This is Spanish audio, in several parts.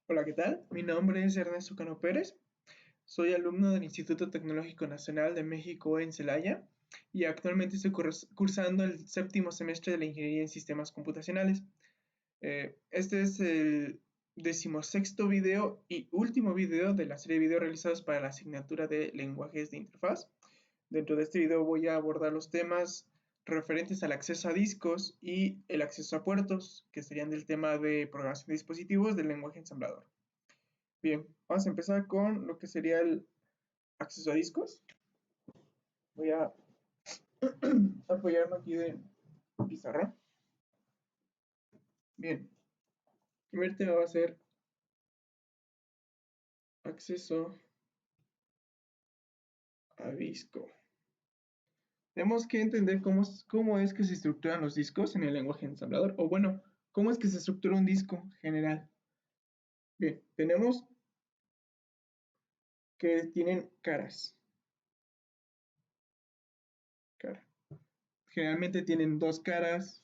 Hola, ¿qué tal? Mi nombre es Ernesto Cano Pérez. Soy alumno del Instituto Tecnológico Nacional de México en Celaya y actualmente estoy cursando el séptimo semestre de la Ingeniería en Sistemas Computacionales. Este es el decimosexto video y último video de la serie de videos realizados para la asignatura de lenguajes de interfaz. Dentro de este video voy a abordar los temas referentes al acceso a discos y el acceso a puertos, que serían del tema de programación de dispositivos del lenguaje ensamblador. Bien, vamos a empezar con lo que sería el acceso a discos. Voy a apoyarme aquí de pizarra. Bien, el primer tema va a ser acceso a disco. Tenemos que entender cómo es que se estructuran los discos en el lenguaje ensamblador, o bueno, cómo es que se estructura un disco general. Bien, tenemos que tienen caras. Generalmente tienen dos caras.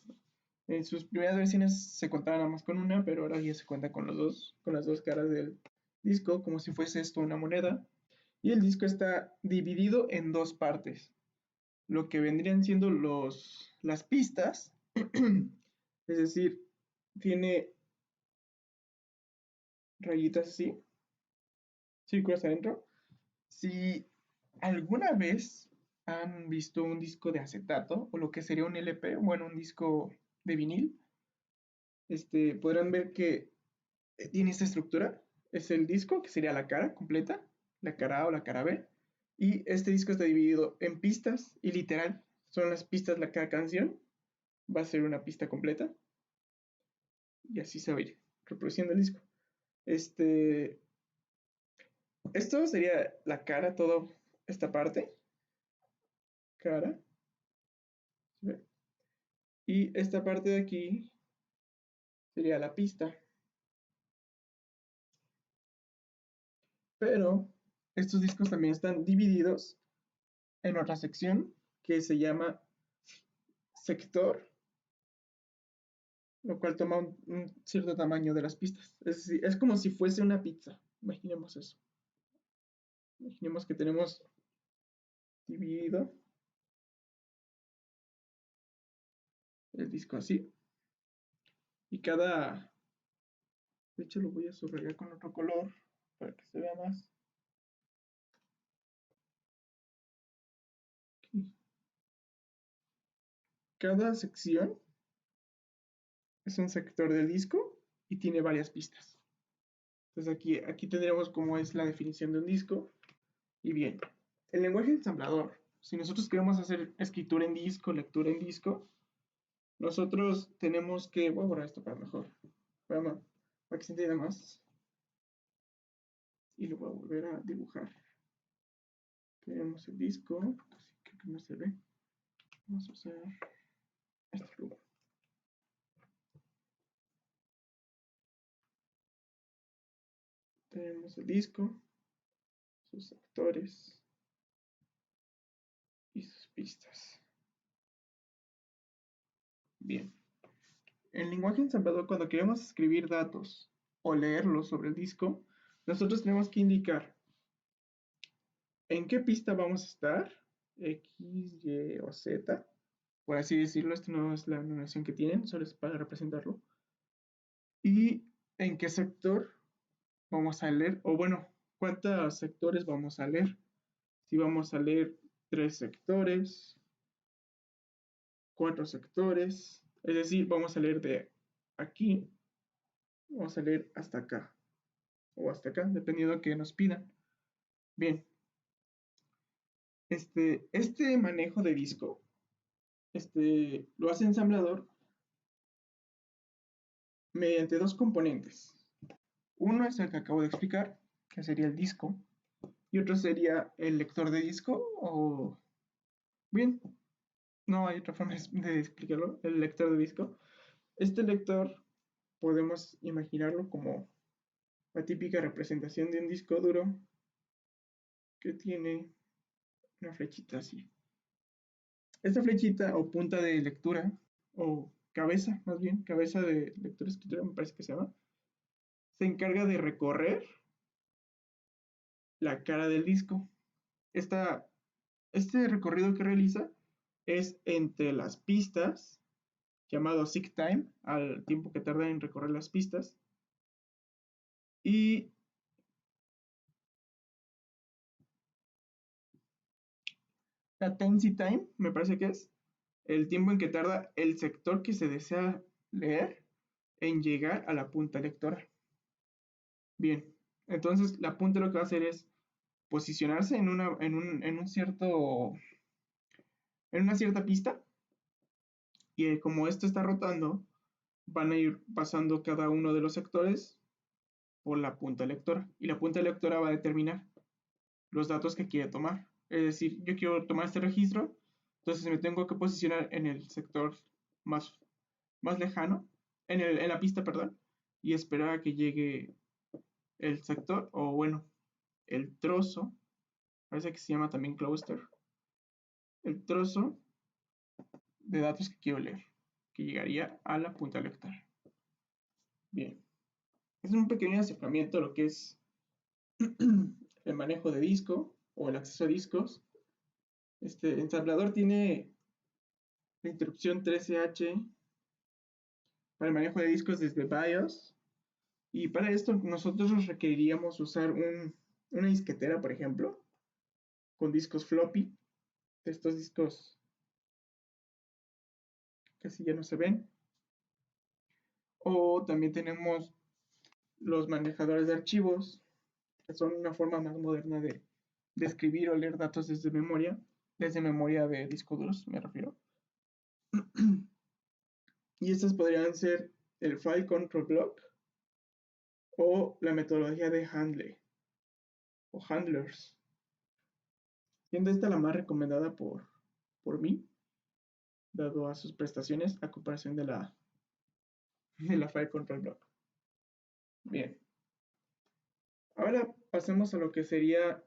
En sus primeras versiones se contaba nada más con una, pero ahora ya se cuenta con las dos caras del disco, como si fuese esto una moneda. Y el disco está dividido en dos partes, lo que vendrían siendo las pistas, es decir, tiene rayitas así, círculos adentro. Si alguna vez han visto un disco de acetato o lo que sería un LP, bueno, un disco de vinil, podrán ver que tiene esta estructura. Es el disco, que sería la cara completa, la cara A o la cara B. Y este disco está dividido en pistas y literal, son las pistas de cada canción. Va a ser una pista completa. Y así se va a ir reproduciendo el disco. Este, Esto sería la cara, toda esta parte. Cara. ¿Sí? Y esta parte de aquí sería la pista. Pero estos discos también están divididos en otra sección que se llama sector, lo cual toma un cierto tamaño de las pistas. Es como si fuese una pizza. Imaginemos eso. Imaginemos que tenemos dividido el disco así. Y de hecho lo voy a subrayar con otro color para que se vea más. Aquí. Cada sección es un sector del disco y tiene varias pistas. Entonces aquí tendremos cómo es la definición de un disco. Y bien, el lenguaje ensamblador. Si nosotros queremos hacer escritura en disco, lectura en disco, nosotros tenemos que, voy a borrar esto para mejor, para, para que se entienda más. Y lo voy a volver a dibujar. Tenemos el disco, así que no se ve. Vamos a usar este lugar. Tenemos el disco, sus sectores y sus pistas. Bien. En lenguaje ensamblador, cuando queremos escribir datos o leerlos sobre el disco, nosotros tenemos que indicar en qué pista vamos a estar, X, Y o Z, por así decirlo. Esto no es la numeración que tienen, solo es para representarlo. Y en qué sector vamos a leer, o bueno, cuántos sectores vamos a leer. Si vamos a leer 3 sectores, 4 sectores, es decir, vamos a leer de aquí, vamos a leer hasta acá, o hasta acá, dependiendo de que nos pidan. Bien, este manejo de disco, lo hace ensamblador mediante dos componentes. Uno es el que acabo de explicar, que sería el disco, y otro sería el lector de disco, o bien, no hay otra forma de explicarlo, el lector de disco. Este lector podemos imaginarlo como la típica representación de un disco duro que tiene una flechita así. Esta flechita o punta de lectura, o cabeza más bien, cabeza de lectura escritura me parece que se llama, se encarga de recorrer la cara del disco. Este recorrido que realiza es entre las pistas, llamado seek time, al tiempo que tarda en recorrer las pistas, y latency time, me parece que es el tiempo en que tarda el sector que se desea leer en llegar a la punta lectora. Bien, entonces la punta lo que va a hacer es posicionarse en una cierta pista, y como esto está rotando, van a ir pasando cada uno de los sectores por la punta lectora, y la punta lectora va a determinar los datos que quiere tomar. Es decir, yo quiero tomar este registro, entonces me tengo que posicionar en el sector más, más lejano, en la pista, perdón, y esperar a que llegue el sector, o bueno, el trozo, parece que se llama también cluster, el trozo de datos que quiero leer, que llegaría a la punta lectora. Bien, es un pequeño acercamiento a lo que es el manejo de disco o el acceso a discos. Este ensamblador tiene la interrupción 13H para el manejo de discos desde BIOS, y para esto nosotros requeriríamos usar una disquetera, por ejemplo, con discos floppy, de estos discos que así ya no se ven. O también tenemos los manejadores de archivos, que son una forma más moderna de escribir o leer datos desde memoria de discos duros, me refiero. Y estas podrían ser el File Control Block o la metodología de Handle o Handlers, siendo esta la más recomendada por mí, dado a sus prestaciones a comparación de la File Control Block. Bien, ahora pasemos a lo que sería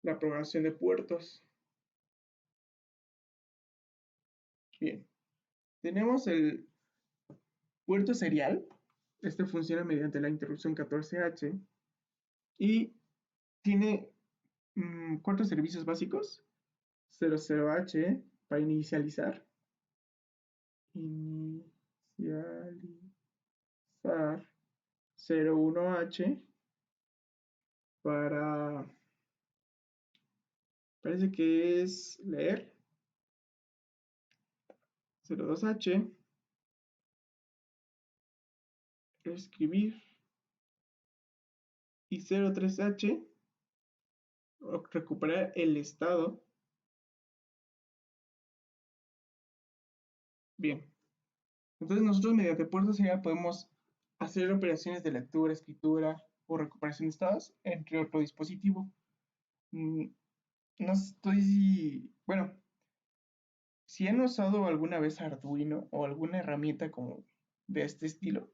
la programación de puertos. Bien, tenemos el puerto serial. Este funciona mediante la interrupción 14H y tiene 4 servicios básicos: 00H para inicializar, 01H para, parece que es leer, 02H escribir, y 03H recuperar el estado. Bien, entonces nosotros mediante puertos serial podemos hacer operaciones de lectura, escritura o recuperación de estados entre otro dispositivo. No estoy, bueno, si han usado alguna vez Arduino o alguna herramienta como de este estilo,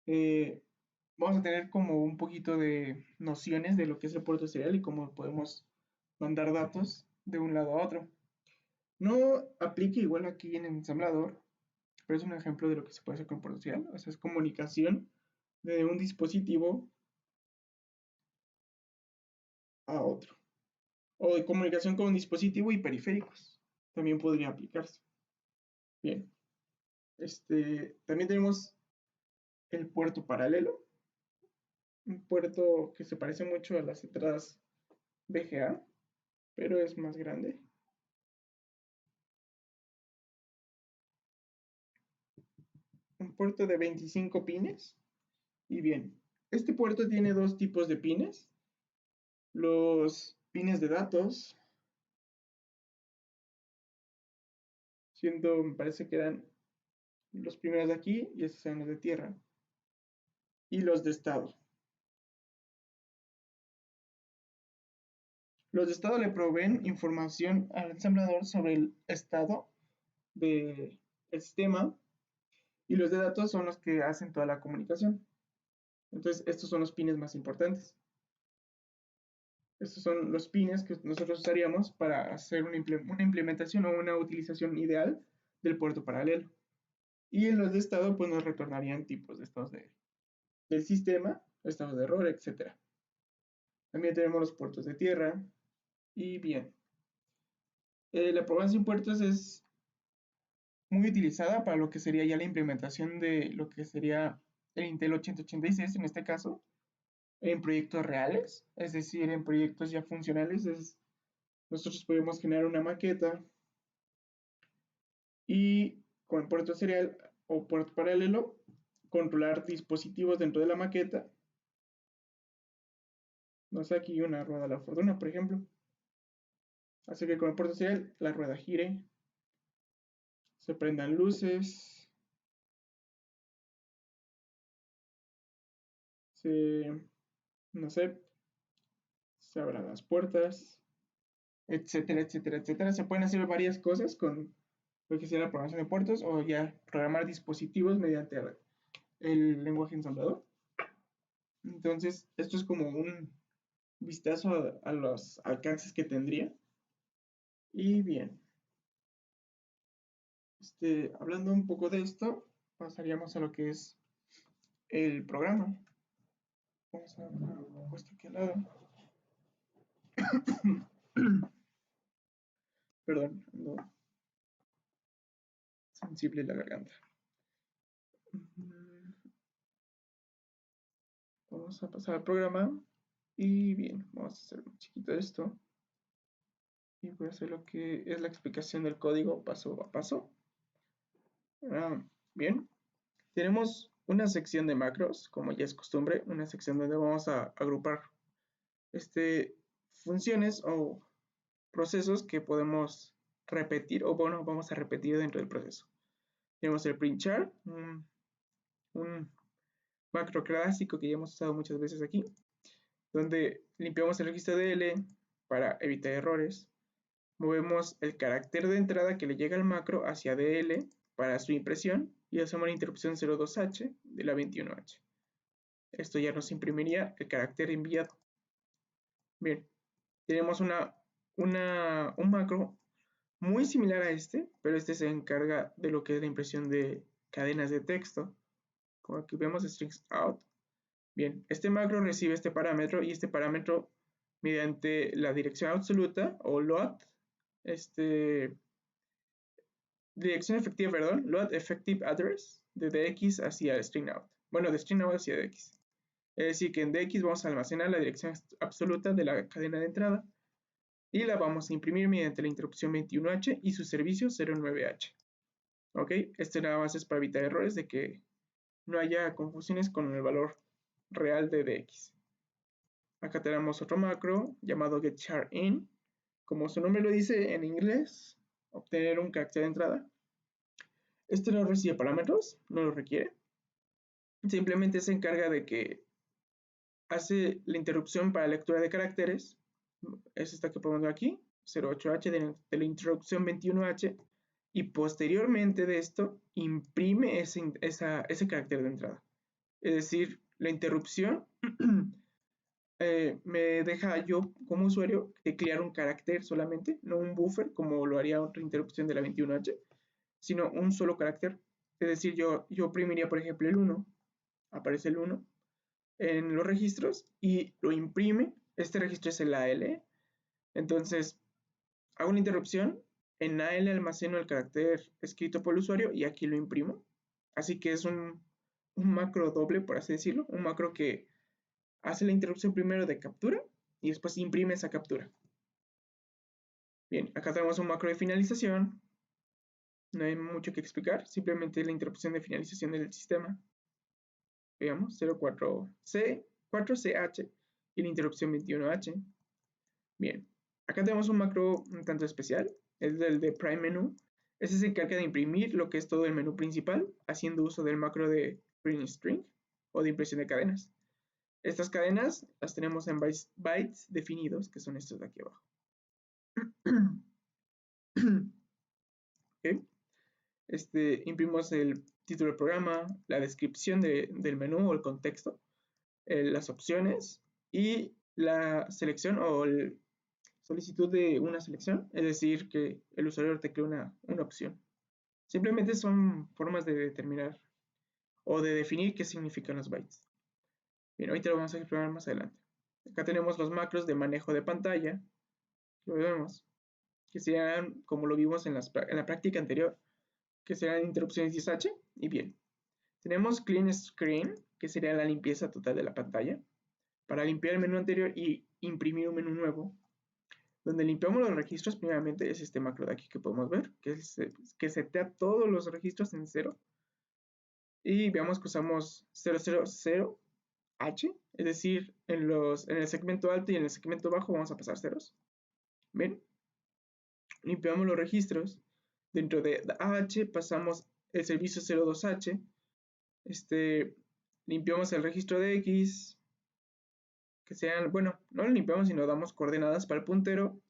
eh, vamos a tener como un poquito de nociones de lo que es el puerto serial y cómo podemos mandar datos de un lado a otro. No aplica igual aquí en el ensamblador, pero es un ejemplo de lo que se puede hacer con puerto serial. O sea, es comunicación de un dispositivo a otro, o de comunicación con un dispositivo y periféricos. También podría aplicarse. Bien, también tenemos el puerto paralelo, un puerto que se parece mucho a las entradas VGA, pero es más grande. Un puerto de 25 pines. Y bien, este puerto tiene dos tipos de pines: los pines de datos, siendo, me parece que eran los primeros de aquí, y estos eran los de tierra, y los de estado. Los de estado le proveen información al ensamblador sobre el estado del sistema, y los de datos son los que hacen toda la comunicación. Entonces, estos son los pines más importantes. Estos son los pines que nosotros usaríamos para hacer una implementación o una utilización ideal del puerto paralelo. Y en los de estado, pues nos retornarían tipos de estados del sistema, estados de error, etc. También tenemos los puertos de tierra. Y bien, la programación sin puertos es muy utilizada para lo que sería ya la implementación de lo que sería el Intel 8086 en este caso, en proyectos reales, es decir, en proyectos ya funcionales. Nosotros podemos generar una maqueta y con puerto serial o puerto paralelo controlar dispositivos dentro de la maqueta. No sé, aquí una rueda de la fortuna, por ejemplo. Así que con el puerto serial la rueda gire, se prendan luces, no sé, se abran las puertas, etcétera, etcétera, etcétera. Se pueden hacer varias cosas con lo que sea la programación de puertos o ya programar dispositivos mediante el lenguaje ensamblador. Entonces, esto es como un vistazo a los alcances que tendría. Y bien, hablando un poco de esto, pasaríamos a lo que es el programa. Vamos a poner esto aquí al lado. Perdón, ando sensible la garganta. Vamos a pasar al programa. Y bien, vamos a hacer un chiquito esto. Y voy a hacer lo que es la explicación del código paso a paso. Bien, tenemos una sección de macros, como ya es costumbre, una sección donde vamos a agrupar funciones o procesos que podemos repetir, o bueno, vamos a repetir dentro del proceso. Tenemos el printchar, un macro clásico que ya hemos usado muchas veces aquí, donde limpiamos el registro DL para evitar errores. Movemos el carácter de entrada que le llega al macro hacia DL para su impresión y hacemos la interrupción 02H de la 21H. Esto ya nos imprimiría el carácter enviado. Bien, tenemos un macro muy similar a este, pero este se encarga de lo que es la impresión de cadenas de texto. Como aquí vemos strings out. Bien, este macro recibe este parámetro y este parámetro mediante la dirección absoluta o load, dirección efectiva, perdón, load effective address de dx hacia string out. Bueno, de string out hacia dx. Es decir, que en dx vamos a almacenar la dirección absoluta de la cadena de entrada y la vamos a imprimir mediante la interrupción 21H y su servicio 09H. ¿Ok? Este nada más es para evitar errores de que no haya confusiones con el valor real de dx. Acá tenemos otro macro llamado getCharIn. Como su nombre lo dice en inglés, obtener un carácter de entrada. Este no recibe parámetros, no lo requiere. Simplemente se encarga de que hace la interrupción para lectura de caracteres. Es esta que podemos ver aquí, 08H de la interrupción 21H. Y posteriormente de esto, imprime ese carácter de entrada. Es decir, la interrupción me deja yo como usuario crear un carácter solamente, no un buffer como lo haría otra interrupción de la 21H, sino un solo carácter. Es decir, yo oprimiría, por ejemplo, el 1, aparece el 1 en los registros y lo imprime. Este registro es el AL. Entonces, hago una interrupción, en AL almaceno el carácter escrito por el usuario y aquí lo imprimo. Así que es un macro doble, por así decirlo, un macro que hace la interrupción primero de captura y después imprime esa captura. Bien, acá tenemos un macro de finalización. No hay mucho que explicar, simplemente la interrupción de finalización del sistema. Veamos, 04C, 4CH y la interrupción 21H. Bien, acá tenemos un macro un tanto especial, es el de prime menu. Este se encarga de imprimir lo que es todo el menú principal, haciendo uso del macro de print string o de impresión de cadenas. Estas cadenas las tenemos en bytes definidos, que son estos de aquí abajo. Okay. Imprimimos el título del programa, la descripción del menú o el contexto, las opciones y la selección o solicitud de una selección, es decir, que el usuario teclee una opción. Simplemente son formas de determinar o de definir qué significan los bytes. Bien, ahorita lo vamos a explorar más adelante. Acá tenemos los macros de manejo de pantalla, lo vemos, que serían como lo vimos en la práctica anterior, que serán interrupciones 10H. Y bien, tenemos Clean Screen, que sería la limpieza total de la pantalla, para limpiar el menú anterior y imprimir un menú nuevo. Donde limpiamos los registros, primeramente es este macro de aquí que podemos ver, que setea todos los registros en 0. Y veamos que usamos 000H, es decir, en el segmento alto y en el segmento bajo vamos a pasar ceros. ¿Ven? Limpiamos los registros. Dentro de AH pasamos el servicio 02H. Limpiamos el registro de X, que sean, bueno, no lo limpiamos sino damos coordenadas para el puntero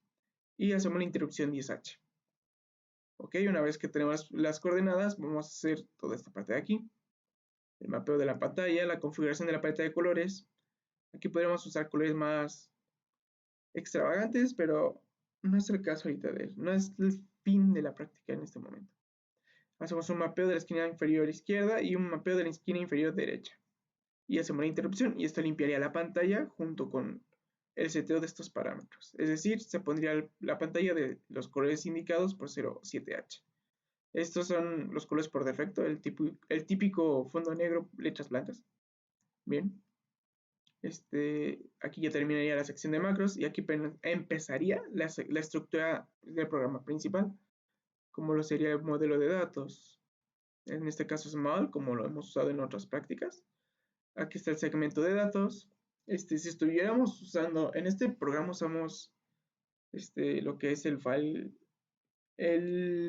y hacemos la interrupción 10H. Ok, una vez que tenemos las coordenadas, vamos a hacer toda esta parte de aquí. El mapeo de la pantalla, la configuración de la paleta de colores. Aquí podríamos usar colores más extravagantes, pero no es el caso ahorita no es el fin de la práctica en este momento. Hacemos un mapeo de la esquina inferior izquierda y un mapeo de la esquina inferior derecha. Y hacemos la interrupción y esto limpiaría la pantalla junto con el seteo de estos parámetros. Es decir, se pondría la pantalla de los colores indicados por 07H. Estos son los colores por defecto, el típico fondo negro, letras blancas. Bien. Aquí ya terminaría la sección de macros y aquí empezaría la estructura del programa principal, como lo sería el modelo de datos. En este caso small, como lo hemos usado en otras prácticas. Aquí está el segmento de datos. Si estuviéramos usando, en este programa usamos lo que es el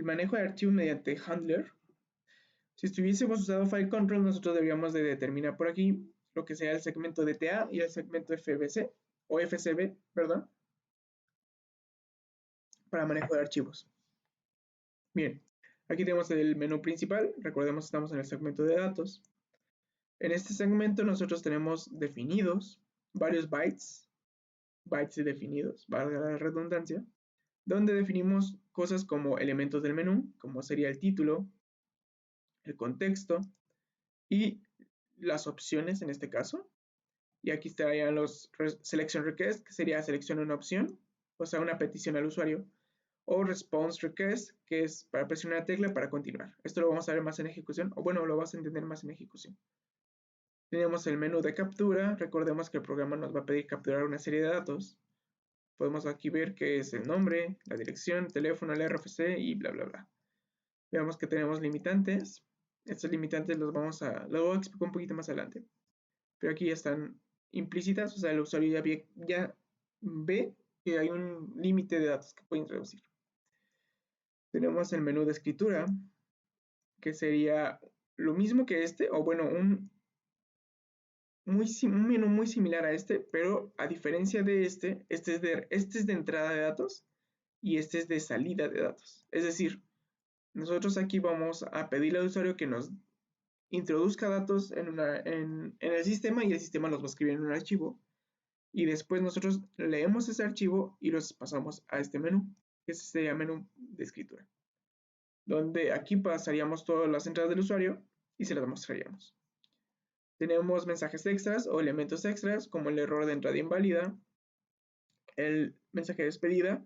manejo de archivos mediante handler. Si estuviésemos usando file control, nosotros deberíamos de determinar por aquí lo que sea el segmento DTA y el segmento FBC o FCB, perdón, para manejo de archivos. Bien, aquí tenemos el menú principal. Recordemos que estamos en el segmento de datos. En este segmento nosotros tenemos definidos varios bytes definidos, valga la redundancia, donde definimos cosas como elementos del menú, como sería el título, el contexto y las opciones en este caso. Y aquí estarían los selection request, que sería selecciona una opción, o sea, una petición al usuario, o response request, que es para presionar la tecla para continuar. Esto lo vamos a ver más en ejecución, o bueno, lo vas a entender más en ejecución. Tenemos el menú de captura. Recordemos que el programa nos va a pedir capturar una serie de datos. Podemos aquí ver que es el nombre, la dirección, teléfono, el RFC y bla bla bla. Veamos que tenemos limitantes. Estos limitantes los voy a explicar un poquito más adelante. Pero aquí ya están implícitas, o sea, el usuario ya ve que hay un límite de datos que puede introducir. Tenemos el menú de escritura, que sería lo mismo que o bueno, un menú muy similar a pero a diferencia de este es de entrada de datos y este es de salida de datos. Es decir, nosotros aquí vamos a pedirle al usuario que nos introduzca datos en el sistema y el sistema los va a escribir en un archivo. Y después nosotros leemos ese archivo y los pasamos a este menú, que sería menú de escritura, donde aquí pasaríamos todas las entradas del usuario y se las mostraríamos. Tenemos mensajes extras o elementos extras, como el error de entrada inválida, el mensaje de despedida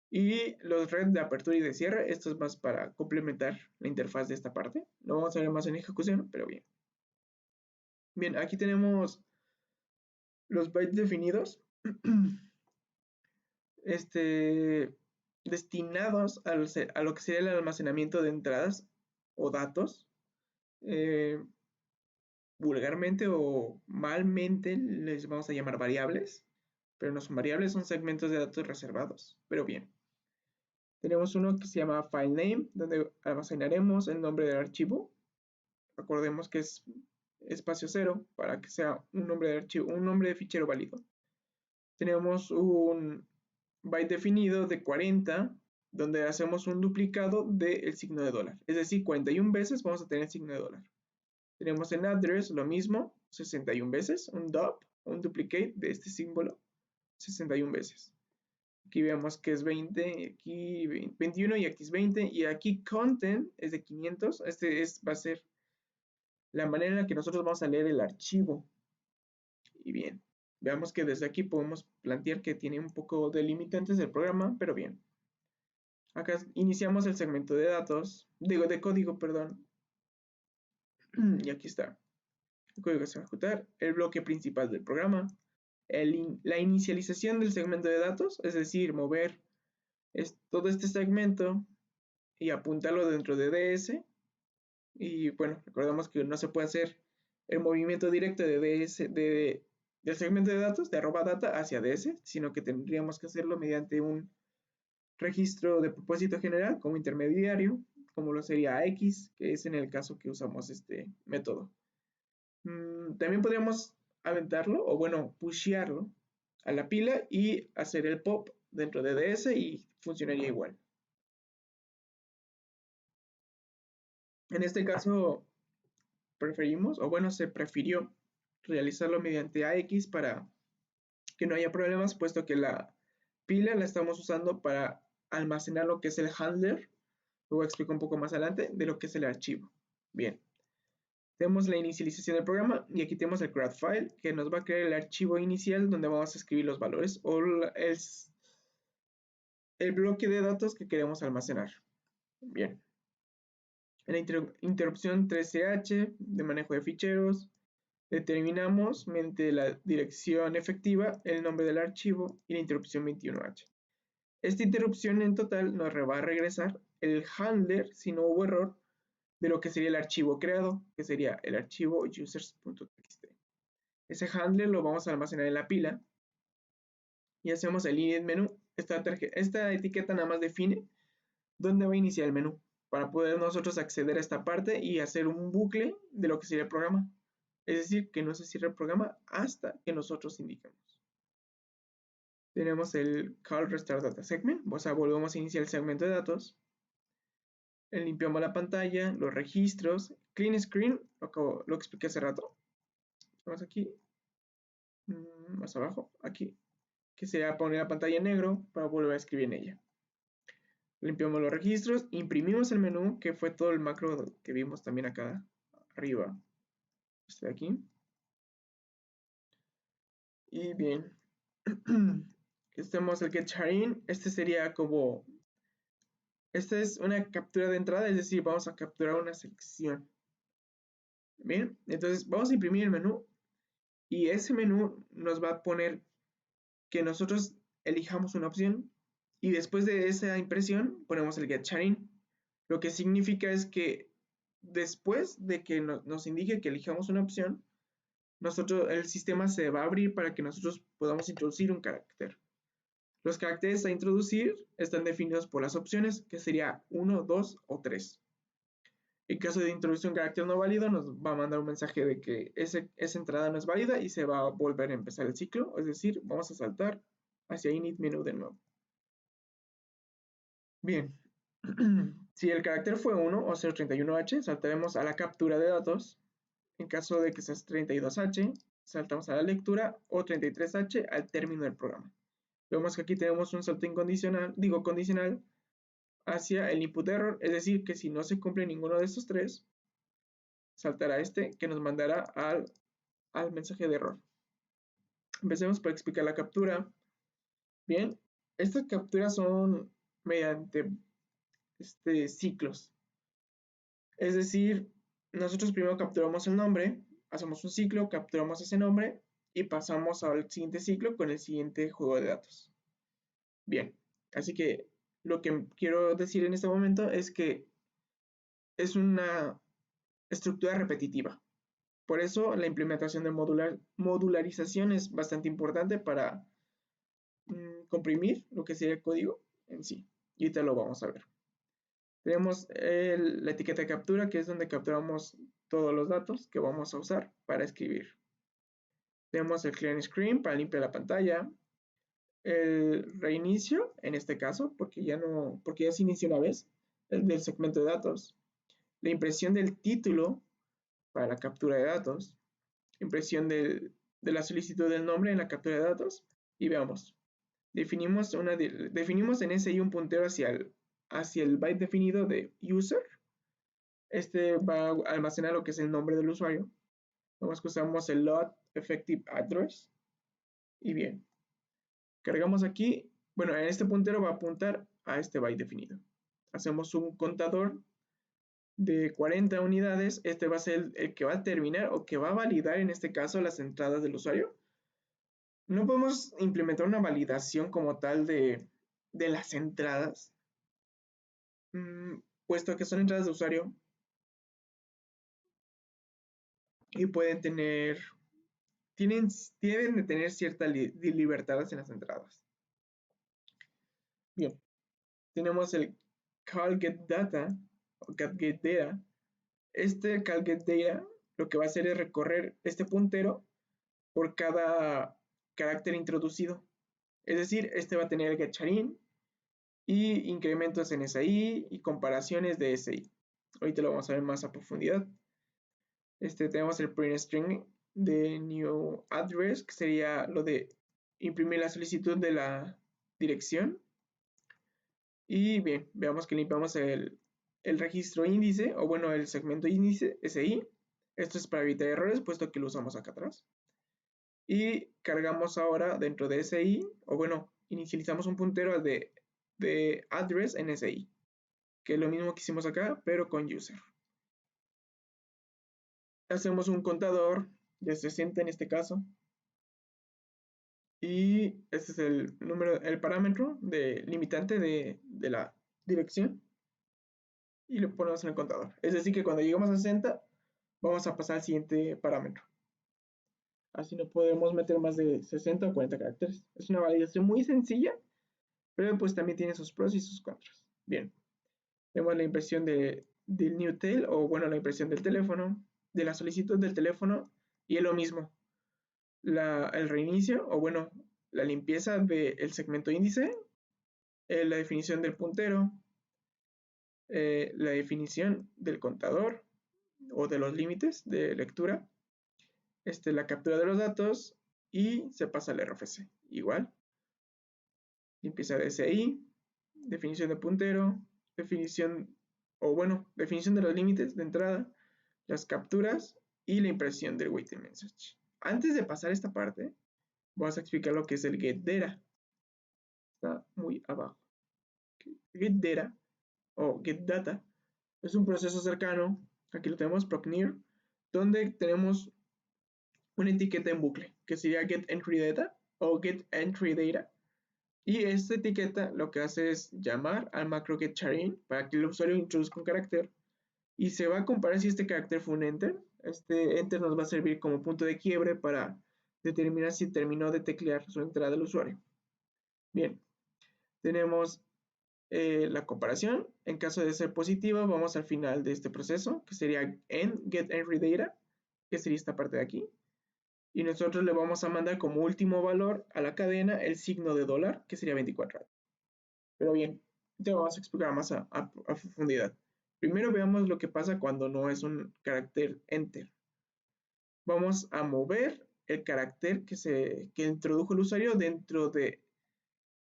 y los red de apertura y de cierre. Esto es más para complementar la interfaz de esta parte. Lo vamos a ver más en ejecución, pero bien. Bien, aquí tenemos los bytes definidos. Destinados a lo que sería el almacenamiento de entradas o datos. Vulgarmente o malmente les vamos a llamar variables, pero no son variables, son segmentos de datos reservados. Pero bien, tenemos uno que se llama file name, donde almacenaremos el nombre del archivo. Recordemos que es espacio 0 para que sea un nombre de archivo, un nombre de fichero válido. Tenemos un byte definido de 40, donde hacemos un duplicado del signo de dólar. Es decir, 41 veces vamos a tener el signo de dólar. Tenemos en address lo mismo, 61 veces, un duplicate de este símbolo, 61 veces. Aquí vemos que es 20, aquí 21 y aquí es 20, y aquí content es de 500. Va a ser la manera en la que nosotros vamos a leer el archivo. Y bien, veamos que desde aquí podemos plantear que tiene un poco de limitantes el programa, pero bien. Acá iniciamos el segmento de datos, de código, perdón. Y aquí está. El código que se va a ejecutar, el bloque principal del programa, la inicialización del segmento de datos, es decir, mover todo este segmento y apuntarlo dentro de DS. Y bueno, recordamos que no se puede hacer el movimiento directo de DS, del segmento de datos, de arroba data hacia DS, sino que tendríamos que hacerlo mediante un registro de propósito general como intermediario, como lo sería X, que es en el caso que usamos este método. También podríamos aventarlo, o bueno, pushearlo a la pila y hacer el pop dentro de DS y funcionaría igual. En este caso preferimos, o bueno, se prefirió realizarlo mediante AX para que no haya problemas, puesto que la pila la estamos usando para almacenar lo que es el handler. Luego explico un poco más adelante de lo que es el archivo. Bien, tenemos la inicialización del programa y aquí tenemos el create file que nos va a crear el archivo inicial donde vamos a escribir los valores o el bloque de datos que queremos almacenar. Bien, en la interrupción 13H de manejo de ficheros, determinamos mediante la dirección efectiva el nombre del archivo y la interrupción 21H. Esta interrupción en total nos va a regresar el handler si no hubo error de lo que sería el archivo creado, que sería el archivo users.txt. Ese handler lo vamos a almacenar en la pila y hacemos el init menú. Esta etiqueta nada más define dónde va a iniciar el menú para poder nosotros acceder a esta parte y hacer un bucle de lo que sería el programa. Es decir, que no se cierre el programa hasta que nosotros indiquemos. Tenemos el call restart data segment, o sea, volvemos a iniciar el segmento de datos. Limpiamos la pantalla, los registros, clean screen, lo expliqué hace rato. Vamos aquí, más abajo, aquí, que sería poner la pantalla en negro para volver a escribir en ella. Limpiamos los registros, imprimimos el menú, que fue todo el macro que vimos también acá arriba. Este de aquí. Y bien, tenemos el get chain. Este sería como, esta es una captura de entrada, es decir, vamos a capturar una sección. Bien, entonces vamos a imprimir el menú y ese menú nos va a poner que nosotros elijamos una opción y después de esa impresión ponemos el get chain. Lo que significa es que después de que nos indique que elijamos una opción, el sistema se va a abrir para que nosotros podamos introducir un carácter. Los caracteres a introducir están definidos por las opciones, que sería 1, 2 o 3. En caso de introducir un carácter no válido, nos va a mandar un mensaje de que esa entrada no es válida y se va a volver a empezar el ciclo, es decir, vamos a saltar hacia init menú de nuevo. Bien, si el carácter fue 1 o 031H, saltaremos a la captura de datos. En caso de que sea 32H, saltamos a la lectura o 33H al término del programa. Vemos que aquí tenemos un salto condicional hacia el input error, es decir, que si no se cumple ninguno de estos tres, saltará este que nos mandará al mensaje de error. Empecemos por explicar la captura. Bien, estas capturas son mediante ciclos. Es decir, nosotros primero capturamos el nombre, hacemos un ciclo, capturamos ese nombre y pasamos al siguiente ciclo con el siguiente juego de datos. Bien, así que lo que quiero decir en este momento es que es una estructura repetitiva. Por eso la implementación de modularización es bastante importante para comprimir lo que sería el código en sí. Y ahorita lo vamos a ver. Tenemos la etiqueta de captura, que es donde capturamos todos los datos que vamos a usar para escribir. Tenemos el clean screen para limpiar la pantalla. El reinicio, en este caso, porque ya se inició una vez, el del segmento de datos. La impresión del título para la captura de datos. Impresión de la solicitud del nombre en la captura de datos. Y veamos. Definimos en ese un puntero hacia el byte definido de user. Este va a almacenar lo que es el nombre del usuario. Vamos que usamos el load effective address. Y bien, cargamos aquí. Bueno, en este puntero va a apuntar a este byte definido. Hacemos un contador de 40 unidades. Este va a ser el que va a terminar o que va a validar en este caso las entradas del usuario. No podemos implementar una validación como tal de las entradas, puesto que son entradas de usuario y deben de tener cierta libertad en las entradas. Bien, tenemos el call get data o get data. Este call get data lo que va a hacer es recorrer este puntero por cada carácter introducido. Es decir, este va a tener el getChain y incrementos en SI y comparaciones de SI. Ahorita lo vamos a ver más a profundidad. Tenemos el print string de new address, que sería lo de imprimir la solicitud de la dirección. Y bien, veamos que limpiamos el registro índice, o bueno, el segmento índice, SI. Esto es para evitar errores, puesto que lo usamos acá atrás. Y cargamos ahora dentro de SI, o bueno, inicializamos un puntero de address en SI, que es lo mismo que hicimos acá, pero con user. Hacemos un contador de 60 en este caso. Y este es el número, el parámetro limitante de la dirección. Y lo ponemos en el contador. Es decir, que cuando lleguemos a 60, vamos a pasar al siguiente parámetro. Así no podemos meter más de 60 o 40 caracteres. Es una validación muy sencilla, pero pues también tiene sus pros y sus contras. Bien, tenemos la impresión del new tail, o bueno, la impresión del teléfono, de la solicitud del teléfono, y es lo mismo. El reinicio, o bueno, la limpieza del segmento índice, la definición del puntero, la definición del contador o de los límites de lectura, la captura de los datos y se pasa al RFC. Igual, limpieza de SI, definición de puntero, definición definición de los límites de entrada, las capturas y la impresión del waiting message. Antes de pasar esta parte, vamos a explicar lo que es el getData. Está muy abajo. GetData o getData es un proceso cercano, aquí lo tenemos, procnear, donde tenemos una etiqueta en bucle, que sería getEntryData o getEntryData. Y esta etiqueta lo que hace es llamar al macro getChain para que el usuario introduzca un carácter y se va a comparar si este carácter fue un enter. Este enter nos va a servir como punto de quiebre para determinar si terminó de teclear su entrada del usuario. Bien, tenemos la comparación. En caso de ser positiva, vamos al final de este proceso, que sería en getEntryData, que sería esta parte de aquí. Y nosotros le vamos a mandar como último valor a la cadena el signo de dólar, que sería 24. Pero bien, te vamos a explicar más a profundidad. Primero veamos lo que pasa cuando no es un carácter enter. Vamos a mover el carácter que introdujo el usuario dentro de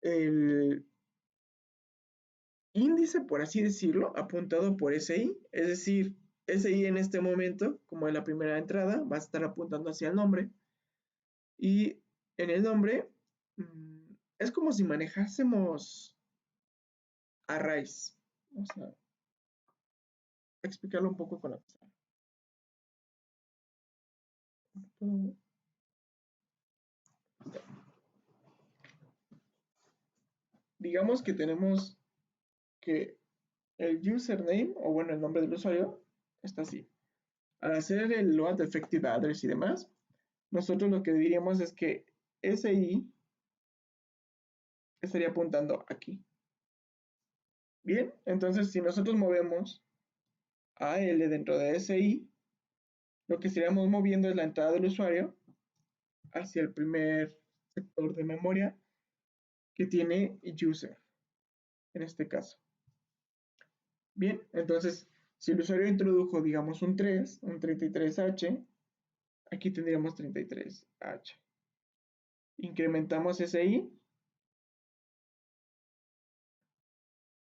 el índice, por así decirlo, apuntado por SI. Es decir, SI en este momento, como en la primera entrada, va a estar apuntando hacia el nombre. Y en el nombre es como si manejásemos arrays. Vamos a explicarlo un poco con la pizarra. Digamos que tenemos que el username, o bueno, el nombre del usuario, está así. Al hacer el load effective address y demás, nosotros lo que diríamos es que SI estaría apuntando aquí. Bien, entonces si nosotros movemos AL dentro de SI, lo que estaríamos moviendo es la entrada del usuario hacia el primer sector de memoria que tiene user, en este caso. Bien, entonces, si el usuario introdujo, digamos, un 3, un 33H, aquí tendríamos 33H. Incrementamos SI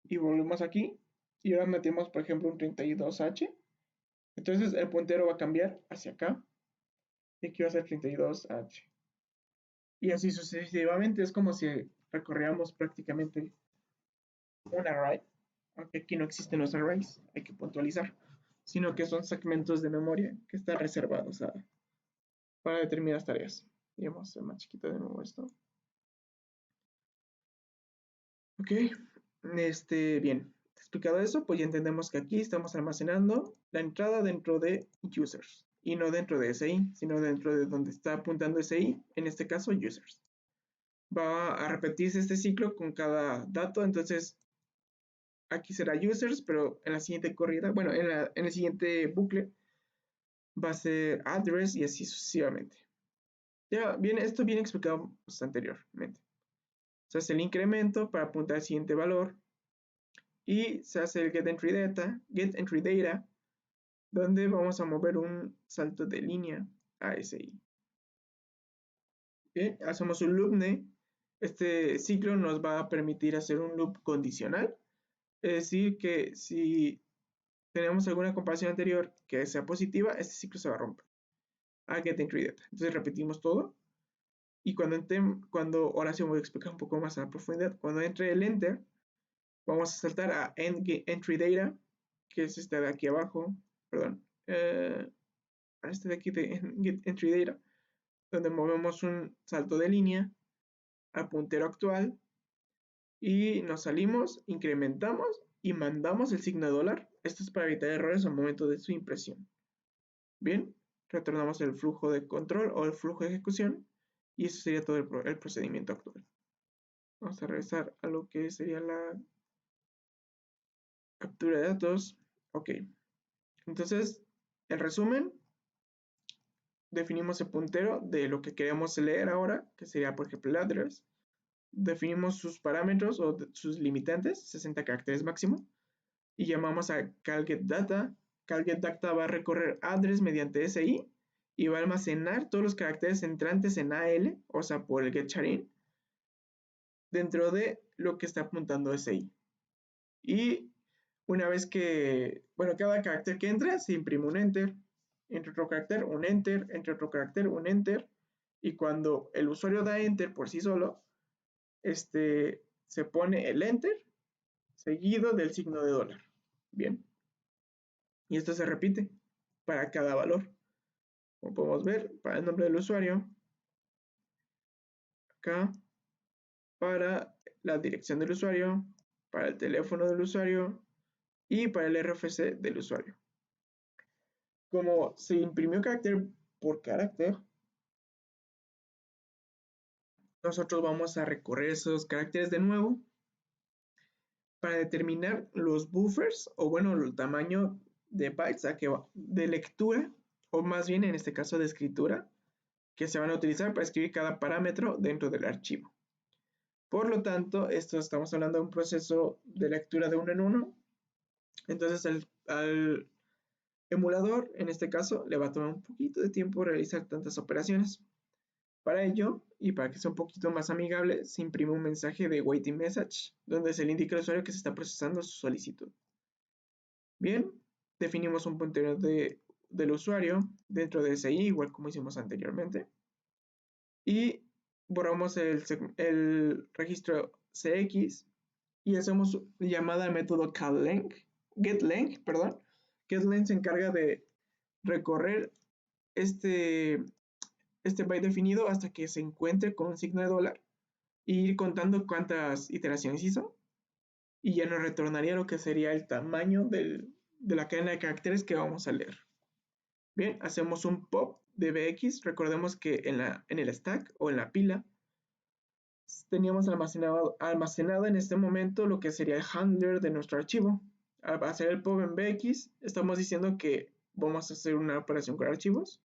y volvemos aquí. Y ahora metemos, por ejemplo, un 32H. Entonces, el puntero va a cambiar hacia acá. y aquí va a ser 32H. Y así sucesivamente, es como si recorriéramos prácticamente un array, aunque aquí no existen los arrays, hay que puntualizar, sino que son segmentos de memoria que están reservados para determinadas tareas. Digamos, más chiquito de nuevo esto. Ok, bien, explicado eso, pues ya entendemos que aquí estamos almacenando la entrada dentro de users y no dentro de SI, sino dentro de donde está apuntando SI, en este caso users. Va a repetirse este ciclo con cada dato, entonces aquí será users, pero en la siguiente corrida, bueno, en el siguiente bucle va a ser address y así sucesivamente. Ya viene, esto viene explicado pues, anteriormente. Se hace el incremento para apuntar al siguiente valor y se hace el get entry data, donde vamos a mover un salto de línea a SI. Bien, hacemos un loopne. Este ciclo nos va a permitir hacer un loop condicional, es decir, que si tenemos alguna comparación anterior que sea positiva, este ciclo se va a romper a getEntryData. Entonces repetimos todo y ahora sí voy a explicar un poco más a profundidad. Cuando entre el enter, vamos a saltar a endGetEntryData, que es este de aquí abajo, perdón, este de aquí de getEntryData, donde movemos un salto de línea al puntero actual y nos salimos, incrementamos y mandamos el signo de dólar. Esto es para evitar errores al momento de su impresión. Bien, retornamos el flujo de control o el flujo de ejecución y eso sería todo el procedimiento actual. Vamos a regresar a lo que sería la captura de datos. Ok, entonces, en resumen, definimos el puntero de lo que queremos leer ahora, que sería por ejemplo el address. Definimos sus parámetros o sus limitantes, 60 caracteres máximo, y llamamos a callGetData. callGetData va a recorrer address mediante SI y va a almacenar todos los caracteres entrantes en AL, o sea, por el getChain, dentro de lo que está apuntando SI. Y una vez que, bueno, cada carácter que entra se imprime un enter, entre otro carácter un enter, entre otro carácter un enter, y cuando el usuario da enter por sí solo, se pone el enter seguido del signo de dólar. Bien. Y esto se repite para cada valor. Como podemos ver, para el nombre del usuario, acá, para la dirección del usuario, para el teléfono del usuario y para el RFC del usuario. Como se imprimió carácter por carácter, nosotros vamos a recorrer esos caracteres de nuevo para determinar los buffers o bueno, el tamaño de bytes de lectura o más bien en este caso de escritura que se van a utilizar para escribir cada parámetro dentro del archivo. Por lo tanto, esto estamos hablando de un proceso de lectura de uno en uno. Entonces al emulador, en este caso, le va a tomar un poquito de tiempo realizar tantas operaciones. Para ello, y para que sea un poquito más amigable, se imprime un mensaje de waiting message, donde se le indica al usuario que se está procesando su solicitud. Bien, definimos un puntero del usuario dentro de SI, igual como hicimos anteriormente. Y borramos el registro CX y hacemos llamada al método getLength, perdón. getLength se encarga de recorrer este byte definido hasta que se encuentre con un signo de dólar e ir contando cuántas iteraciones hizo y ya nos retornaría lo que sería el tamaño de la cadena de caracteres que vamos a leer. Bien, hacemos un pop de bx. Recordemos que en el stack o en la pila teníamos almacenado en este momento lo que sería el handler de nuestro archivo. Al hacer el pop en bx, estamos diciendo que vamos a hacer una operación con archivos.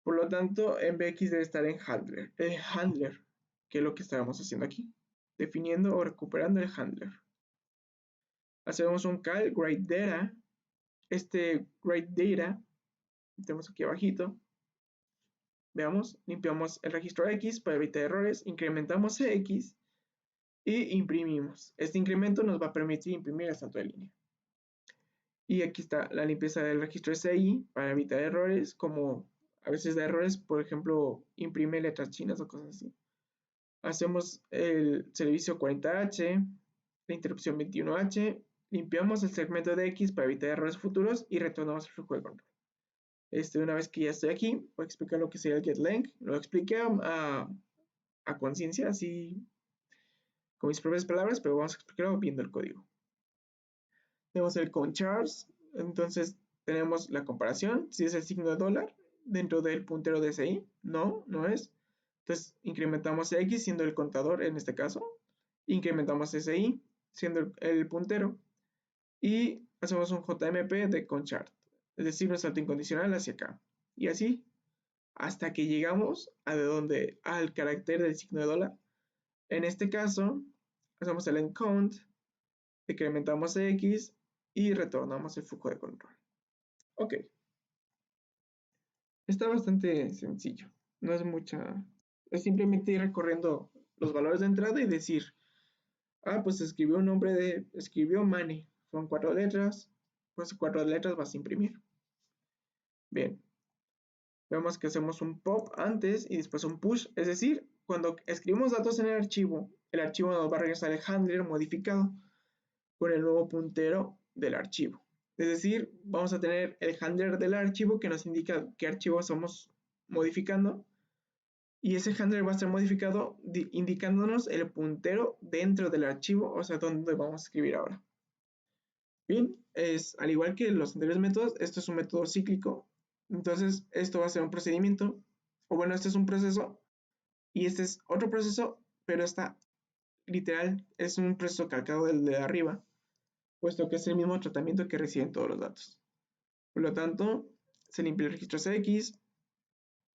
Por lo tanto, en bx debe estar en handler, que es lo que estábamos haciendo aquí, definiendo o recuperando el handler. Hacemos un call writeData. Este writeData, tenemos aquí abajito, veamos, limpiamos el registro X para evitar errores, incrementamos X y imprimimos. Este incremento nos va a permitir imprimir el salto de línea. Y aquí está la limpieza del registro SI para evitar errores como a veces da errores, por ejemplo, imprime letras chinas o cosas así. Hacemos el servicio 40H, la interrupción 21H, limpiamos el segmento de X para evitar errores futuros y retornamos el flujo de control. Una vez que ya estoy aquí, voy a explicar lo que sería el getLength. Lo expliqué a conciencia, así con mis propias palabras, pero vamos a explicarlo viendo el código. Tenemos el conchars, entonces tenemos la comparación, si es el signo de dólar dentro del puntero de SI, no es. Entonces incrementamos X siendo el contador en este caso, incrementamos SI siendo el puntero y hacemos un JMP de conchart, es decir, un salto incondicional hacia acá. Y así hasta que llegamos al carácter del signo de dólar. En este caso, hacemos el encount, decrementamos X y retornamos el flujo de control. Ok. Está bastante sencillo. No es mucha. Es simplemente ir recorriendo los valores de entrada y decir, pues escribió Mane. Son 4 letras. Pues 4 letras vas a imprimir. Bien. Vemos que hacemos un pop antes y después un push. Es decir, cuando escribimos datos en el archivo nos va a regresar el handler modificado con el nuevo puntero del archivo. Es decir, vamos a tener el handler del archivo que nos indica qué archivo estamos modificando y ese handler va a estar modificado indicándonos el puntero dentro del archivo, o sea, donde vamos a escribir ahora. Bien, al igual que los anteriores métodos, esto es un método cíclico, entonces esto va a ser un procedimiento, o bueno, este es un proceso y este es otro proceso, pero está literal, es un proceso calcado del de arriba, puesto que es el mismo tratamiento que reciben todos los datos. Por lo tanto, se limpia el registro CX,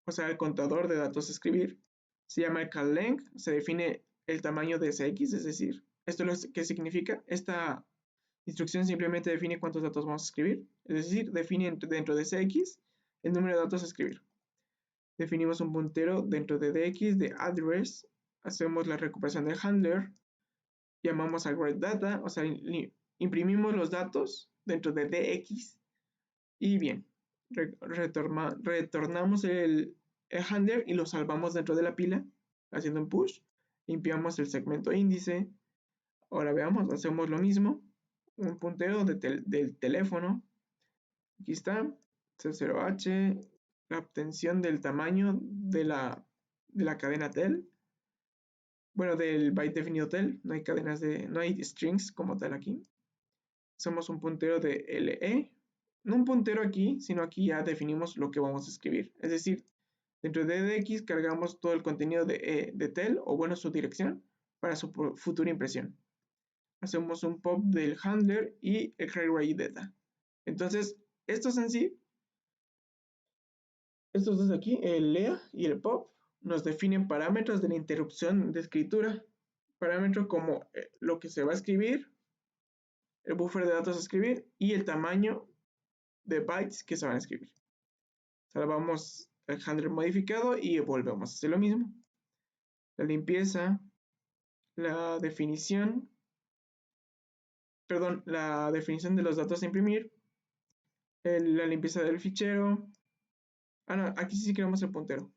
o sea, el contador de datos a escribir. Se llama el calLength, se define el tamaño de CX, es decir, ¿esto qué significa? Esta instrucción simplemente define cuántos datos vamos a escribir, es decir, define dentro de CX el número de datos a escribir. Definimos un puntero dentro de DX de address, hacemos la recuperación del handler, llamamos a writeData, o sea, imprimimos los datos dentro de DX y bien, retornamos el handler y lo salvamos dentro de la pila haciendo un push, limpiamos el segmento índice. Ahora veamos, hacemos lo mismo, un puntero del teléfono, aquí está, C0H, la obtención del tamaño de la cadena tel, bueno, del byte definido tel, no hay strings como tal aquí. Hacemos un puntero de LE, no un puntero aquí, sino aquí ya definimos lo que vamos a escribir, es decir, dentro de DX cargamos todo el contenido de tel, o bueno, su dirección, para su futura impresión. Hacemos un pop del handler y el writeData. Entonces, estos en sí, estos dos de aquí, el lea y el pop, nos definen parámetros de la interrupción de escritura, parámetros como lo que se va a escribir, el buffer de datos a escribir y el tamaño de bytes que se van a escribir. Salvamos el handler modificado y volvemos a hacer lo mismo. La limpieza, la definición de los datos a imprimir, la limpieza del fichero. No, aquí sí creamos el puntero.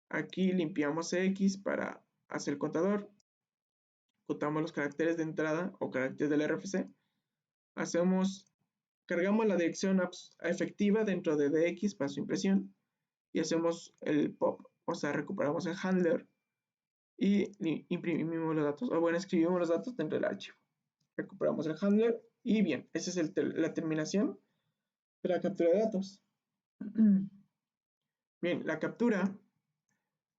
Aquí limpiamos X para hacer el contador. Contamos los caracteres de entrada o caracteres del RFC. Cargamos la dirección efectiva dentro de DX para su impresión y hacemos el pop, o sea, recuperamos el handler y imprimimos los datos, o bueno, escribimos los datos dentro del archivo. Recuperamos el handler y bien, esa es la terminación de la captura de datos. Bien, la captura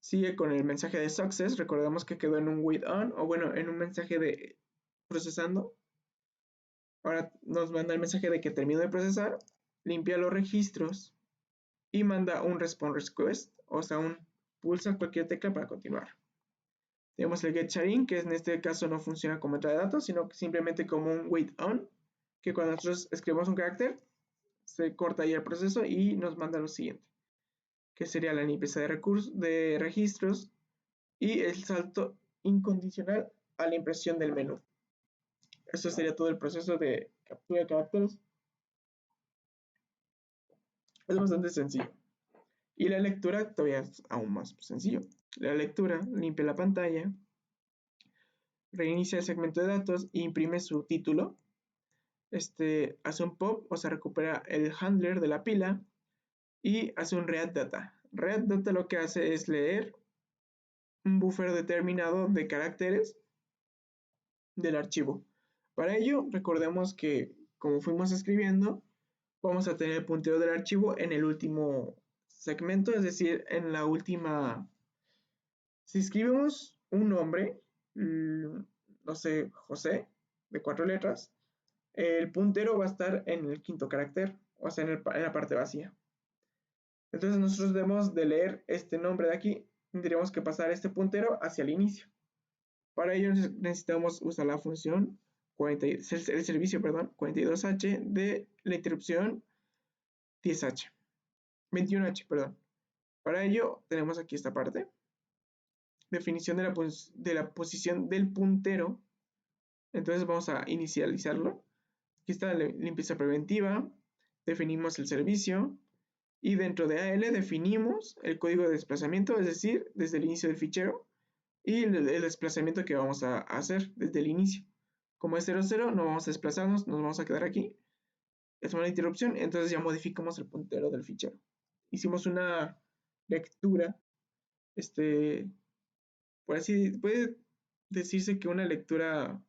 sigue con el mensaje de success, recordemos que quedó en un wait on, o bueno, en un mensaje de procesando. Ahora nos manda el mensaje de que terminó de procesar, limpia los registros y manda un response request, o sea, pulsa cualquier tecla para continuar. Tenemos el getChain, que en este caso no funciona como entrada de datos, sino simplemente como un wait on, que cuando nosotros escribimos un carácter, se corta ahí el proceso y nos manda lo siguiente, que sería la limpieza de registros y el salto incondicional a la impresión del menú. Eso sería todo el proceso de captura de caracteres. Es bastante sencillo. Y la lectura todavía es aún más sencillo. La lectura limpia la pantalla, reinicia el segmento de datos e imprime su título. Hace un pop, o sea, recupera el handler de la pila y hace un read data. Read data lo que hace es leer un buffer determinado de caracteres del archivo. Para ello, recordemos que como fuimos escribiendo, vamos a tener el puntero del archivo en el último segmento, es decir, en la última. Si escribimos un nombre, no sé, José, de 4 letras, el puntero va a estar en el quinto carácter, o sea, en la parte vacía. Entonces nosotros debemos de leer este nombre de aquí, tendríamos que pasar este puntero hacia el inicio. Para ello necesitamos usar la función el servicio, perdón, 42h de la interrupción 10h, 21h, perdón. Para ello tenemos aquí esta parte, definición de la posición del puntero. Entonces vamos a inicializarlo. Aquí está la limpieza preventiva, definimos el servicio y dentro de AL definimos el código de desplazamiento, es decir, desde el inicio del fichero y el desplazamiento que vamos a hacer desde el inicio. Como es 00, no vamos a desplazarnos, nos vamos a quedar aquí. Es una interrupción, entonces ya modificamos el puntero del fichero. Hicimos una lectura, por así, puede decirse que una lectura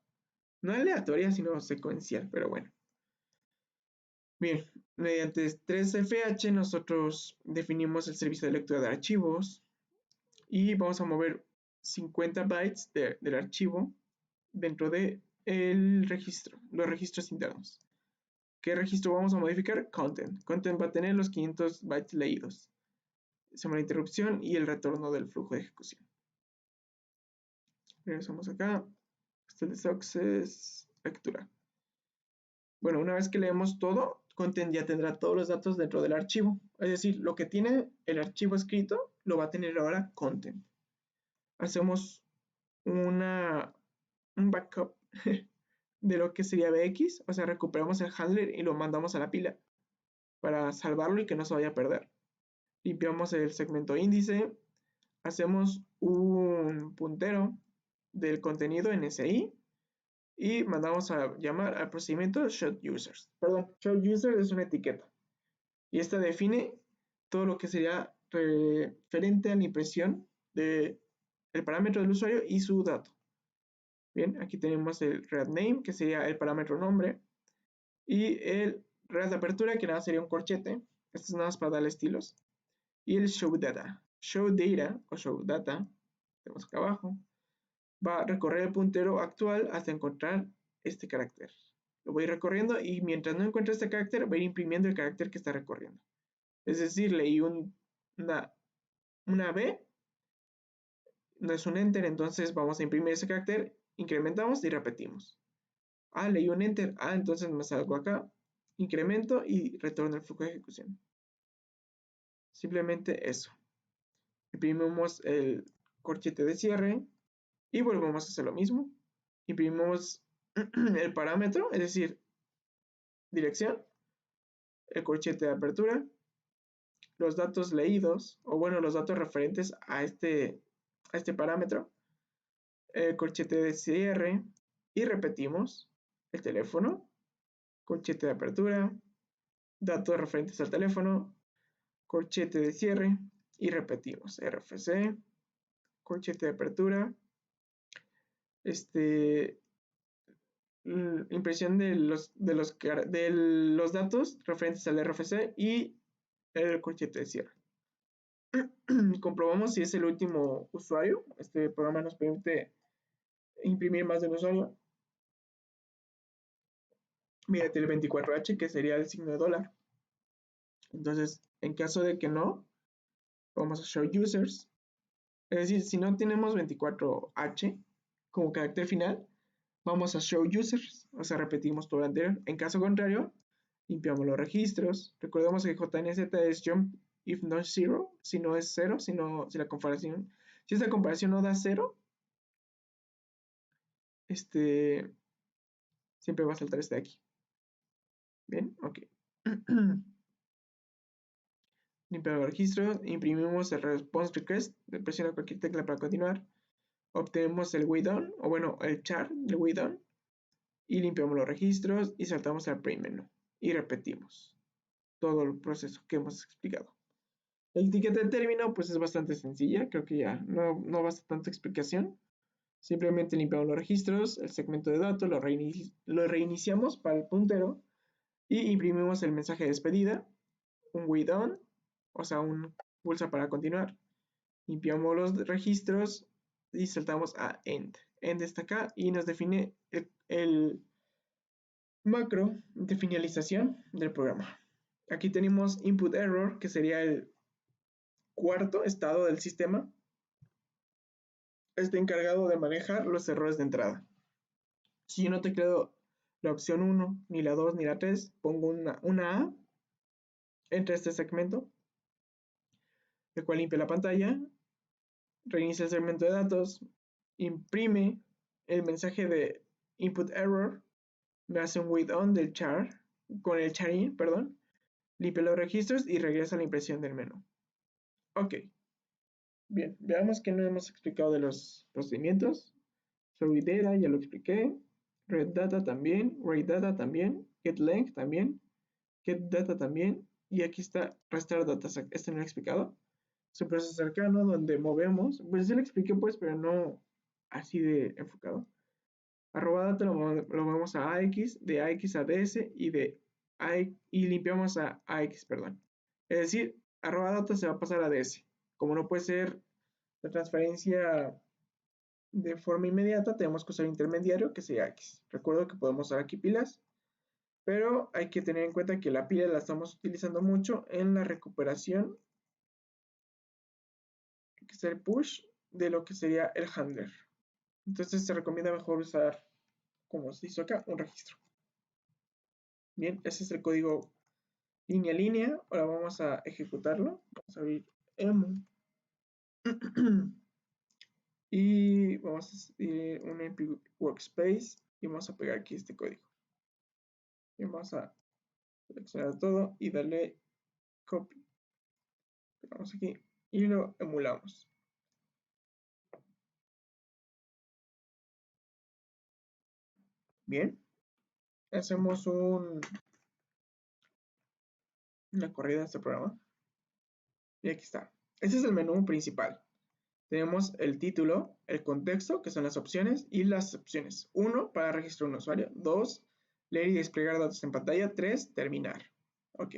no aleatoria, sino secuencial, pero bueno. Bien, mediante 3FH nosotros definimos el servicio de lectura de archivos y vamos a mover 50 bytes del archivo dentro de los registros internos. ¿Qué registro vamos a modificar? Content. Content va a tener los 500 bytes leídos. Se llama la interrupción y el retorno del flujo de ejecución. Regresamos acá. Este success, lectura. Bueno, una vez que leemos todo, Content ya tendrá todos los datos dentro del archivo. Es decir, lo que tiene el archivo escrito lo va a tener ahora Content. Hacemos un backup de lo que sería BX, o sea, recuperamos el handler y lo mandamos a la pila para salvarlo y que no se vaya a perder. Limpiamos el segmento índice, hacemos un puntero del contenido en SI y mandamos a llamar al procedimiento showUsers. Perdón, showUser es una etiqueta y esta define todo lo que sería referente a la impresión del parámetro del usuario y su dato. Bien, aquí tenemos el readName, que sería el parámetro nombre, y el readApertura, que nada sería un corchete. Esto es nada más para darle estilos. Y el showData. ShowData o showData, tenemos acá abajo, va a recorrer el puntero actual hasta encontrar este carácter. Lo voy recorriendo y mientras no encuentre este carácter, voy a ir imprimiendo el carácter que está recorriendo. Es decir, leí una B, no es un enter, entonces vamos a imprimir ese carácter, incrementamos y repetimos. Ah, leí un enter, entonces me salgo acá, incremento y retorno el flujo de ejecución. Simplemente eso. Imprimimos el corchete de cierre y volvemos a hacer lo mismo. Imprimimos el parámetro, es decir, dirección, el corchete de apertura, los datos leídos, o bueno, los datos referentes a este parámetro, el corchete de cierre y repetimos el teléfono, corchete de apertura, datos referentes al teléfono, corchete de cierre y repetimos RFC, corchete de apertura, impresión de los datos referentes al RFC y el corchete de cierre. Comprobamos si es el último usuario. Este programa nos permite imprimir más de un usuario mediante el 24H, que sería el signo de dólar. Entonces, en caso de que no, vamos a show users. Es decir, si no tenemos 24H como carácter final, vamos a show users, o sea, repetimos todo lo anterior. En caso contrario, limpiamos los registros. Recordemos que JNZ es jump if not zero, si no es 0, si esta comparación no da 0, siempre va a saltar este de aquí. Bien, ok. Limpiamos los registros, imprimimos el response request, presiona cualquier tecla para continuar, obtenemos el way done, o bueno, el char del way done, y limpiamos los registros y saltamos al print menu y repetimos todo el proceso que hemos explicado. La etiqueta de término pues es bastante sencilla, creo que ya no basta tanta explicación. Simplemente limpiamos los registros, el segmento de datos, lo reiniciamos para el puntero y imprimimos el mensaje de despedida, un way done, o sea, un pulsa para continuar. Limpiamos los registros y saltamos a end. End está acá y nos define el macro de finalización del programa. Aquí tenemos input error, que sería el cuarto estado del sistema. Está encargado de manejar los errores de entrada. Si yo no tecleo la opción 1, ni la 2, ni la 3, pongo una A entre este segmento, el cual limpia la pantalla, reinicia el segmento de datos, imprime el mensaje de input error, me hace un wait on del char, con el charin, perdón, limpia los registros y regresa a la impresión del menú. Ok, bien, veamos que no hemos explicado de los procedimientos. Sorry data, ya lo expliqué. Read data también, write data también, get length también, get data también, y aquí está restart data, este no lo he explicado. Es un proceso cercano donde movemos, pues sí lo expliqué pues, pero no así de enfocado. Arroba data lo movemos a AX, de AX a DS y limpiamos a AX, perdón. Es decir, arroba data se va a pasar a DS. Como no puede ser la transferencia de forma inmediata, tenemos que usar intermediario que sería X. Recuerdo que podemos usar aquí pilas, pero hay que tener en cuenta que la pila la estamos utilizando mucho en la recuperación, que es el push de lo que sería el handler. Entonces se recomienda mejor usar, como se hizo acá, un registro. Bien, ese es el código línea a línea. Ahora vamos a ejecutarlo. Vamos a abrir emu y vamos a hacer un Epic Workspace y vamos a pegar aquí este código. Y vamos a seleccionar todo y darle copy. Pegamos aquí y lo emulamos. Bien, hacemos una corrida de este programa. Y aquí está. Este es el menú principal. Tenemos el título, el contexto, que son las opciones, y las opciones. 1, para registrar un usuario. 2, leer y desplegar datos en pantalla. 3, terminar. Ok.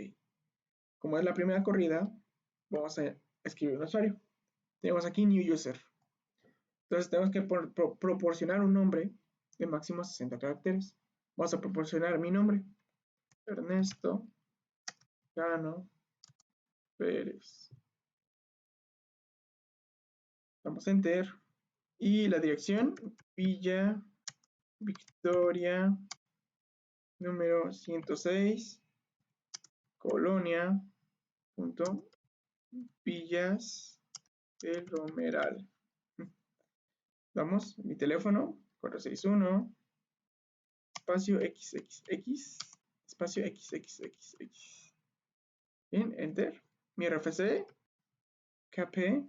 Como es la primera corrida, vamos a escribir un usuario. Tenemos aquí new user. Entonces tenemos que proporcionar un nombre de máximo 60 caracteres. Vamos a proporcionar mi nombre. Ernesto Cano Pérez. Damos enter. Y la dirección, Villa Victoria, número 106, Colonia, punto, Villas del Romeral. Vamos, mi teléfono, 461, espacio XXX, espacio XXXX. Bien, enter. Mi RFC, KP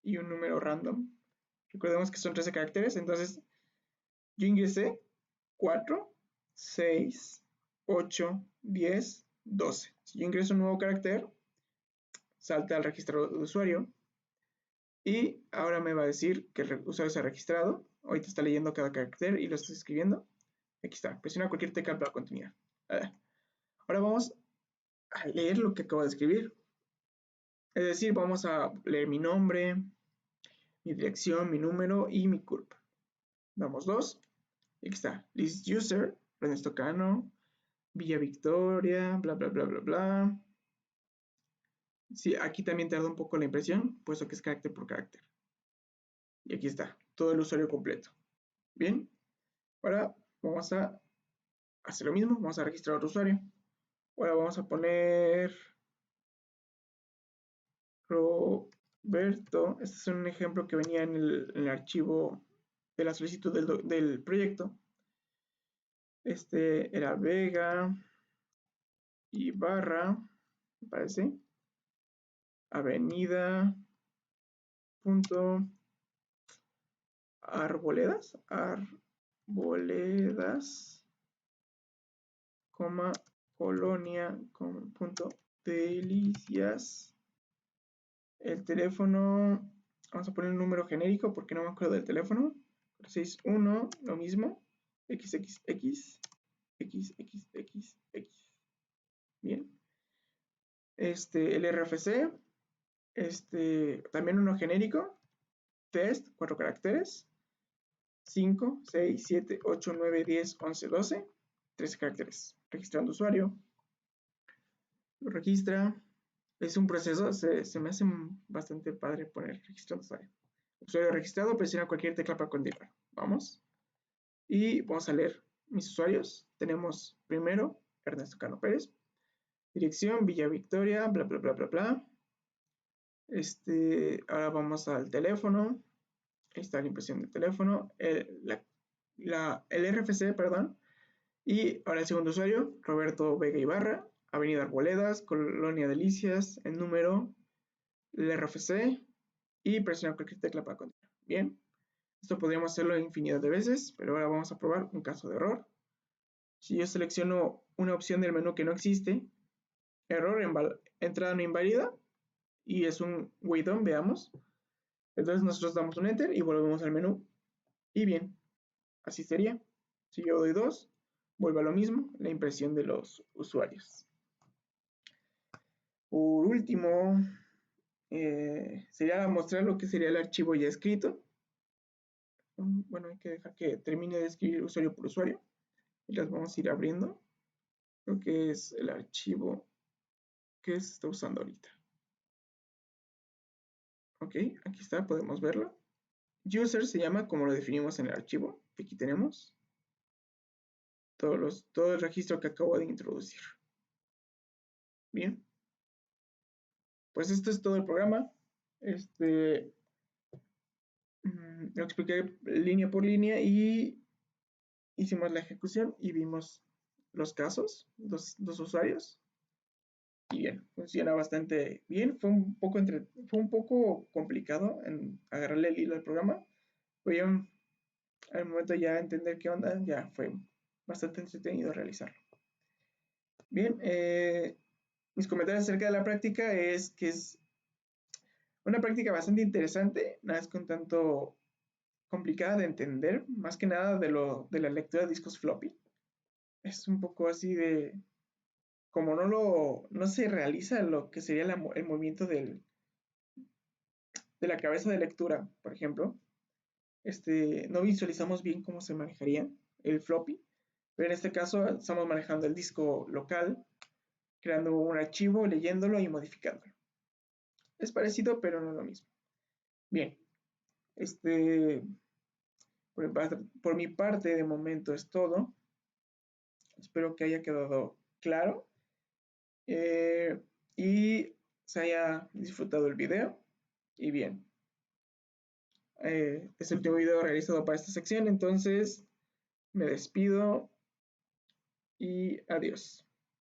y un número random. Recordemos que son 13 caracteres, entonces yo ingresé 4, 6, 8, 10, 12. Si yo ingreso un nuevo carácter, salta al registro de usuario y ahora me va a decir que el usuario se ha registrado. Ahorita está leyendo cada carácter y lo está escribiendo. Aquí está. Presiona cualquier tecla para continuar. Ahora vamos a leer lo que acabo de escribir. Es decir, vamos a leer mi nombre, mi dirección, mi número y mi CURP. Damos 2. Aquí está. List user, Ernesto Cano, Villa Victoria, bla, bla, bla, bla, bla. Sí, aquí también tarda un poco la impresión, puesto que es carácter por carácter. Y aquí está, todo el usuario completo. Bien, ahora vamos a hacer lo mismo, vamos a registrar otro usuario. Ahora vamos a poner Roberto. Este es un ejemplo que venía en el archivo de la solicitud del proyecto. Este era Vega y barra, me parece. avenida punto arboledas, coma, colonia, punto delicias. El teléfono, vamos a poner un número genérico porque no me acuerdo del teléfono. 61, lo mismo, xxx, xxxx. Bien. El RFC, también uno genérico, test, 4 caracteres, 5, 6, 7, 8, 9, 10, 11, 12, 13 caracteres. Registrando usuario. Lo registra. Es un proceso, se me hace bastante padre poner registrando usuario. Usuario registrado, presiona cualquier tecla para continuar. Vamos. Y vamos a leer mis usuarios. Tenemos primero Ernesto Cano Pérez. Dirección Villa Victoria, bla, bla, bla, bla, bla. Ahora vamos al teléfono. Ahí está la impresión del teléfono. El RFC, perdón. Y ahora el segundo usuario, Roberto Vega Ibarra, Avenida Arboledas, Colonia Delicias, el número, el RFC y presionar cualquier tecla para continuar. Bien, esto podríamos hacerlo infinidad de veces, pero ahora vamos a probar un caso de error. Si yo selecciono una opción del menú que no existe, error, entrada no inválida, y es un way down, veamos. Entonces nosotros damos un enter y volvemos al menú. Y bien, así sería. Si yo doy 2, vuelve a lo mismo, la impresión de los usuarios. Por último, sería mostrar lo que sería el archivo ya escrito. Bueno, hay que dejar que termine de escribir usuario por usuario. Y las vamos a ir abriendo. Lo que es el archivo que se está usando ahorita. Ok, aquí está, podemos verlo. User se llama como lo definimos en el archivo. Aquí tenemos todo el registro que acabo de introducir. Bien. Pues esto es todo el programa. Lo expliqué línea por línea y hicimos la ejecución y vimos los casos, dos usuarios. Y bien, funciona bastante bien. Fue un poco complicado en agarrarle el hilo al programa. Pero ya, al momento ya entender qué onda, ya fue bastante entretenido realizarlo. Bien, mis comentarios acerca de la práctica es que es una práctica bastante interesante, nada es con tanto complicada de entender, más que nada de la lectura de discos floppy. Es un poco así de, como no se realiza lo que sería el movimiento de la cabeza de lectura, por ejemplo, no visualizamos bien cómo se manejaría el floppy, pero en este caso estamos manejando el disco local, creando un archivo, leyéndolo y modificándolo. Es parecido, pero no lo mismo. Bien, por mi parte de momento es todo. Espero que haya quedado claro y se haya disfrutado el video. Y bien, es el último video realizado para esta sección, entonces me despido y adiós.